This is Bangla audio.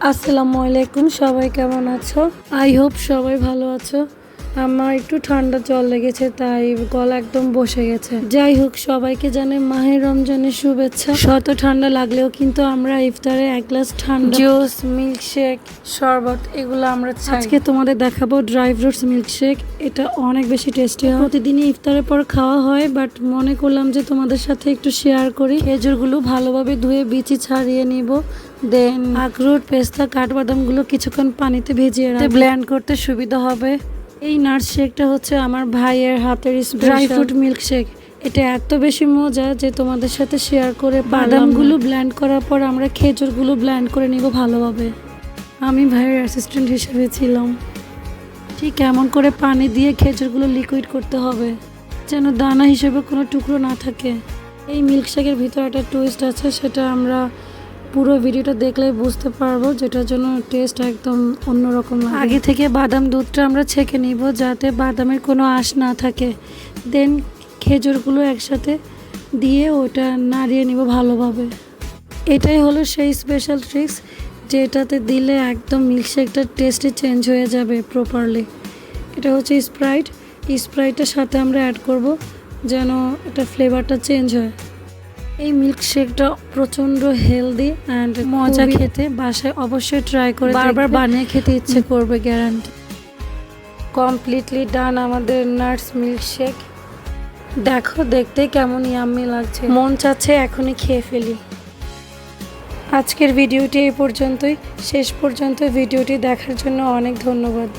আসসালামু আলাইকুম, সবাই কেমন আছো? আই হোপ সবাই ভালো আছো। আমার একটু ঠান্ডা জল লেগেছে, তাই গলা একদম বসে গেছে। যাই হোক, সবাইকে জানে মাহে রমজানের শুভেচ্ছা। শত ঠান্ডা লাগলেও কিন্তু আমরা ইফতারে এক গ্লাস ঠান্ডা জুস, মিল্কশেক, শরবত এগুলো আমরা চাই। আজকে তোমাদের দেখাবো ড্রাই ফ্রুটস মিল্কশেক। এটা অনেক বেশি টেস্টি হয়, প্রতিদিনই ইফতারের পর খাওয়া হয়, বাট মনে করলাম যে তোমাদের সাথে একটু শেয়ার করি। খেজুরগুলো ভালোভাবে ধুয়ে বিচি ছাড়িয়ে নিব, দেন আখরোট, পেস্তা, কাঠবাদামগুলো কিছুক্ষণ পানিতে ভিজিয়ে রাখবো, ব্লেন্ড করতে সুবিধা হবে। এই নাটস শেকটা হচ্ছে আমার ভাইয়ের হাতের ড্রাই ফ্রুট মিল্কশেক। এটা এত বেশি মজা যে তোমাদের সাথে শেয়ার করে। বাদামগুলো ব্লেন্ড করার পর আমরা খেজুরগুলো ব্লেন্ড করে নিব ভালোভাবে। আমি ভাইয়ের অ্যাসিস্ট্যান্ট হিসেবে ছিলাম। ঠিক এমন করে পানি দিয়ে খেজুরগুলো লিকুইড করতে হবে, যেন দানা হিসেবে কোনো টুকরো না থাকে। এই মিল্কশেকের ভিতরে একটা টুইস্ট আছে, সেটা আমরা পুরো ভিডিওটা দেখলেই বুঝতে পারবো, যেটার জন্য টেস্ট একদম অন্যরকম লাগে। আগে থেকে বাদাম দুধটা আমরা ছেঁকে নিব, যাতে বাদামের কোনো আঁশ না থাকে। দেন খেজুরগুলো একসাথে দিয়ে ওটা নাড়িয়ে নিব ভালোভাবে। এটাই হলো সেই স্পেশাল ট্রিক্স, যেটাতে দিলে একদম মিল্কশেকটার টেস্টই চেঞ্জ হয়ে যাবে প্রপারলি। এটা হচ্ছে স্প্রাইটের সাথে আমরা অ্যাড করব, যেন এটা ফ্লেভারটা চেঞ্জ হয়। এই মিল্কশেকটা প্রচণ্ড হেলদি অ্যান্ড মজা খেতে। বাসায় অবশ্যই ট্রাই করে বারবার বানিয়ে খেতে ইচ্ছে করবে, গ্যারান্টি। কমপ্লিটলি ডান আমাদের নাটস মিল্কশেক। দেখো, দেখতে কেমন ইয়াম্মি লাগছে, মন চাচ্ছে এখনই খেয়ে ফেলি। আজকের ভিডিওটি এই পর্যন্তই। শেষ পর্যন্ত ভিডিওটি দেখার জন্য অনেক ধন্যবাদ।